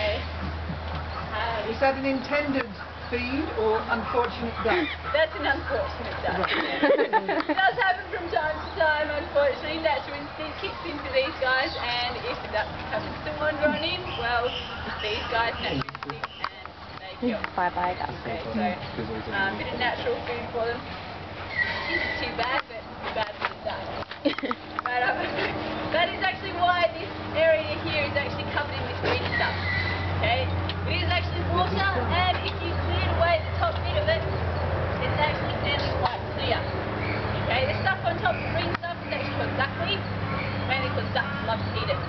Okay. Is that an intended feed or unfortunate duck? That's an unfortunate duck. It does happen from time to time, unfortunately. Natural instinct kicks in for these guys, and if the duck happens to wander on in, well, these guys natural instinct and they kill. Bye-bye duck. Okay, so a bit of natural food for them. Isn't too bad, but too bad for the duck. But that is actually why this area here is actually covered in this green stuff. Okay, it is actually water, and if you cleared away the top bit of it, it's actually fairly quite clear. Okay, the stuff on top, the green stuff, is actually called duckweed, mainly because ducks love to eat it.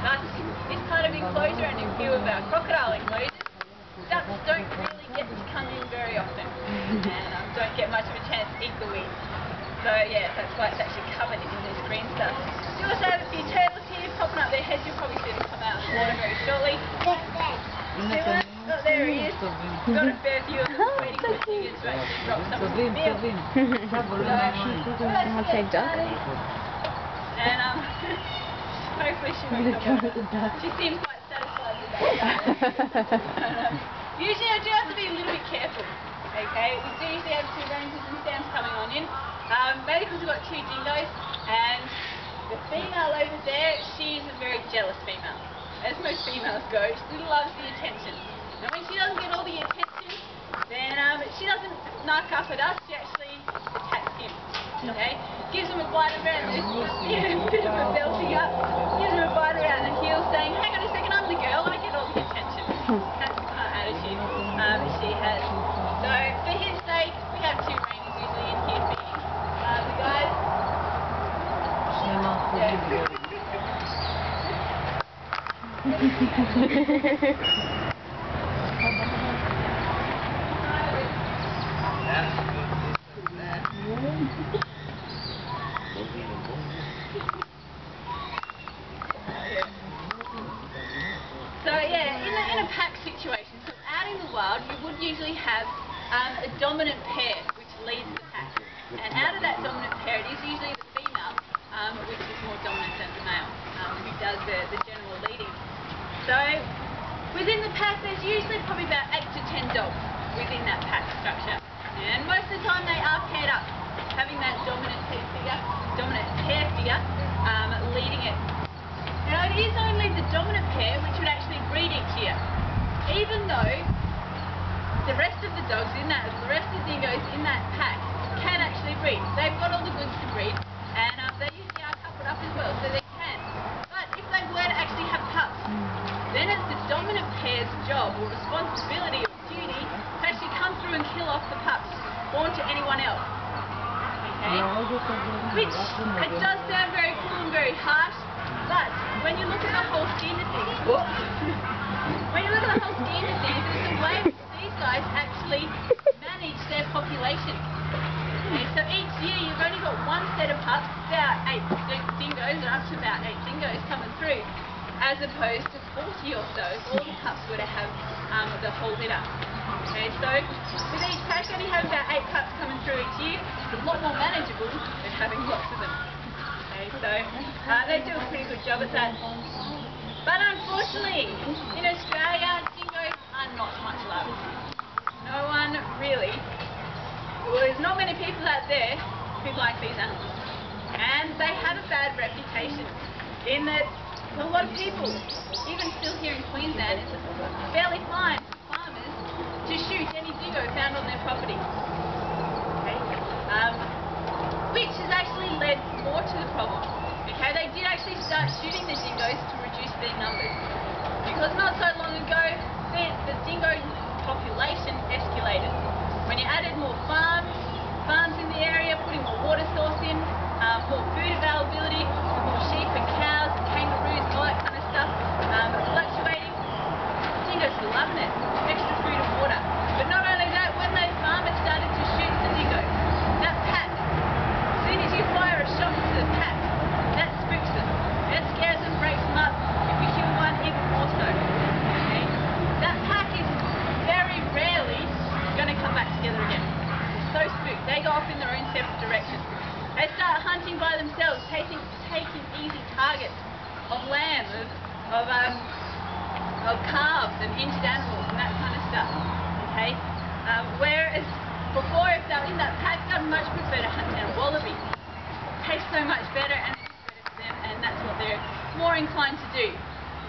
But this kind of enclosure and a few of our crocodile enclosures, ducks don't really get to come in very often, and don't get much of a chance to eat the weed. So yeah, that's why it's actually covered in this green stuff. You also have a few turtles here popping up their heads. You'll probably see them come out of the water very shortly. Oh, there he is. Got a fair few of them waiting for Dingo to actually drop some of the meal. Someone say duck? And hopefully she won't come over. She seems quite satisfied with that. Usually I do have to be a little bit careful. Okay, we do usually have 2 rangers and stands coming on in. Mainly because we've got 2 dingoes, and the female over there, she's a very jealous female. As most females go, she loves the attention. And when she doesn't get all the attention, then she doesn't knock up at us, she actually attacks him. Okay? Gives him a bite around the bit of a belting up, gives him a bite around the heel saying, hang on a second, I'm the girl, I get all the attention. That's the kind of attitude she has. So for his sake, we have 2 rangers usually in here feeding the guys. So yeah, in a pack situation, so out in the wild, you would usually have a dominant pair which leads the pack, and out of that dominant pair, it is usually the female which is more dominant than the male, who does the general leading. So within the pack, there's usually probably about 8 to 10 dogs within that pack structure, and most of the time they are paired up, having that dominant pair figure leading it. Now it is only the dominant pair which would actually breed each year, even though the rest of the dogs in that, the rest of the dingoes in that pack can actually breed. They've got all the goods to breed, and they usually are coupled up as well, so they can. But if they were to actually have pups, then it's the dominant pair's job or responsibility or duty to actually come through and kill off the pups born to anyone else. Okay? Which, it does sound very cruel and very harsh, but when you look at the whole scheme of things, there's a way these guys actually manage their population. Okay, so each year you've only got 1 set of pups, about 8 dingoes, or up to about 8 dingoes coming through, as opposed to 40 or so if all the pups were to have the whole litter. Okay, so with each pack only have about 8 pups coming through each year. It's a lot more manageable than having lots of them. Okay, so they do a pretty good job at that. But unfortunately, in Australia, dingoes are not much loved. No one really. Well, there's not many people out there who like these animals. And they have a bad reputation in that a lot of people, even still here in Queensland, it's fairly fine for farmers to shoot any dingo found on their property. Okay? Which has actually led more to the problem. Okay, they did actually start shooting the dingoes to reduce their numbers. Because not so long ago, the dingo population escalated. When you added more farms in the area, putting more water source in, more food availability, more sheep and cows, and kangaroos and all that kind of stuff, fluctuating, dingoes were loving it. Extra food and water. But not only that, when they farmers started to shoot the dingoes, that pack, as soon as you fire a shot into the pack, that spooks them. That scares them, breaks them up. If you kill one, even more so. Okay? That pack is very rarely going to come back together again. They're so spooked. They go off in their own separate directions. They start hunting by themselves, taking easy targets of lamb, of of calves and injured animals and that kind of stuff. Okay? Whereas before, if they're in that pack, they'd much prefer to hunt down wallaby. It tastes so much better and it's better for them, and that's what they're more inclined to do.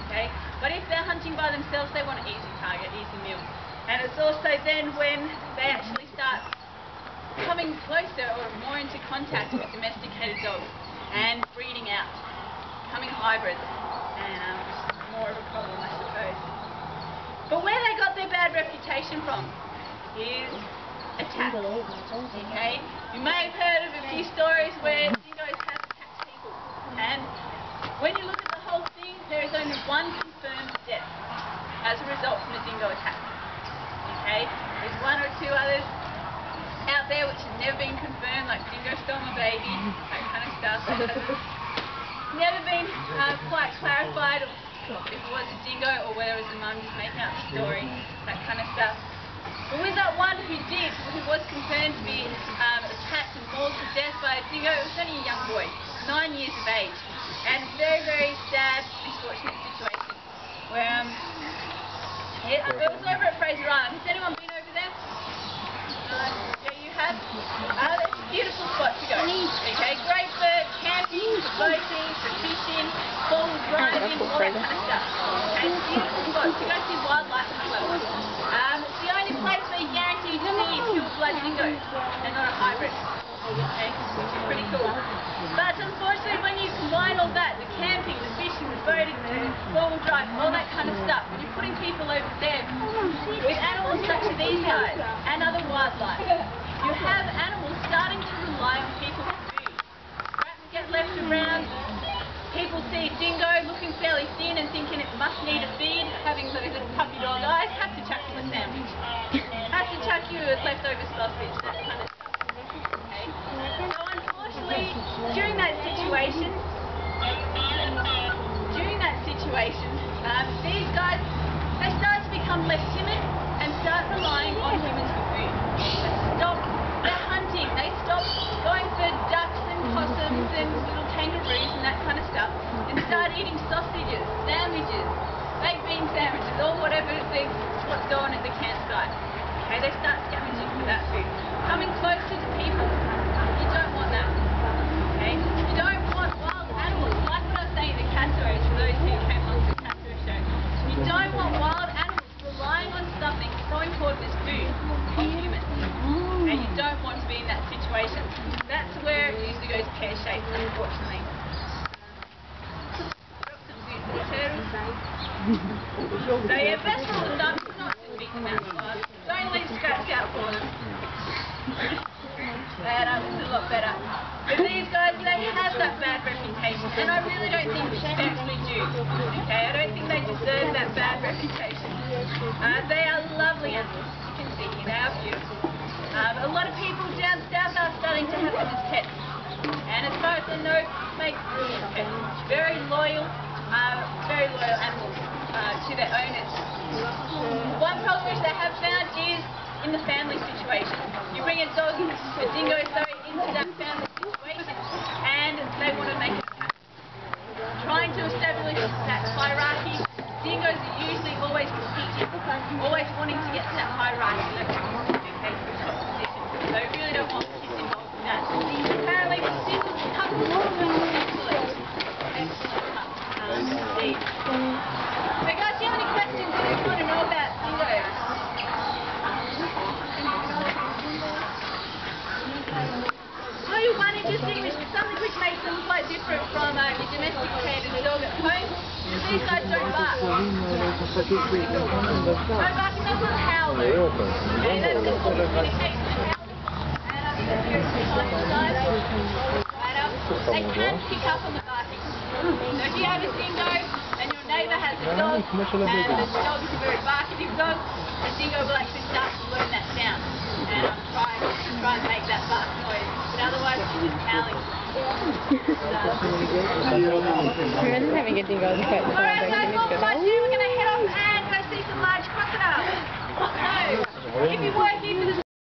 Okay? But if they're hunting by themselves, they want an easy target, easy meal. And it's also then when they actually start coming closer or more into contact with domesticated dogs and breeding out, becoming hybrids, and more of a problem, I suppose. But where they got their bad reputation from is attack. Okay? You may have heard of a few stories where dingoes have attacked people, and when you look at the whole thing, there is only one confirmed death as a result from a dingo attack. Okay? There's one or two others out there which have never been confirmed, like dingo stole my baby, that kind of stuff. Never been quite clarified if it was a dingo or whether it was a mum just making up the story, that kind of stuff. But with that one who was confirmed to be attacked and mauled to death by a dingo, it was only a young boy, 9 years of age. And very, very sad, unfortunate situation where it was over at Fraser Island. Has anyone been over there? Yeah, you have? It's a beautiful spot to go. Okay, great for camping, for boating, for fishing, full driving, all that kind of stuff. Okay, it's a beautiful spot to go see wildlife as well. It's the only place where you're guaranteed to see pure blood dingoes and not a hybrid. Okay, which is pretty cool. But unfortunately, when you combine all that, the camping, the fishing, the boating, the four-wheel drive, all that kind of stuff, when you're putting people over there with animals such as these guys and other wildlife, you have animals starting to rely on people for food. Scraps get left around, people see a dingo looking fairly thin and thinking it must need a feed, having those little puppy dog eyes, have to chuck you a sandwich. Have to chuck you a leftover sausage, that kind of stuff. Okay? So unfortunately, during that situation, these guys, they start to become less timid and start relying on humans for food. They stop their hunting, they stop going for ducks and possums and little kangaroos and that kind of stuff, and start eating sausages, sandwiches, baked bean sandwiches, or whatever what's going at the campsite. Okay, they start scavenging for that food. Coming closer to people. You don't want that. Okay? You don't want wild animals, like what I was saying at the Casseros, for those who came on to the Cassero show. You don't want wild animals relying on something so important as food on humans. And you don't want to be in that situation. That's where it usually goes pear-shaped, unfortunately. Got some good turtles. So yeah, best rule of thumb is not to beat them outside. Don't leave scraps out for them. It's a lot better. But these guys, they have that bad reputation, and I really don't think respectfully due. Okay, I don't think they deserve that bad reputation. They are lovely animals, as you can see here. They are beautiful. A lot of people down south are starting to have them as pets, and as far as I know, make brilliant pets. Very loyal animals to their owners. One problem which they have found is in the family situation. You bring a dog, a dingo, sorry, into that family situation, and they want to make it a pack. Trying to establish that hierarchy. Dingoes are usually always competing, always wanting to get to that hierarchy, okay, to the top position. So we really don't want kids involved in that. Apparently, this is a couple of excellent pup, indeed. So guys, do you have any questions that you want to know about dingoes? One interesting, something which makes them quite different from your domesticated dog at home, is these guys don't bark. No barking, that's not howling. Okay, that's just communication and they can pick up on the barking. So if you have a dingo and your neighbour has a dog and the dog is a very barkative dog, the dingo will actually start to learn that sound and try and make that bark noise. But otherwise it's just howling. Imagine having a dingo as a pet. Alright guys, well much here, we're going to head off and go see some large crocodiles. So, if you're working for the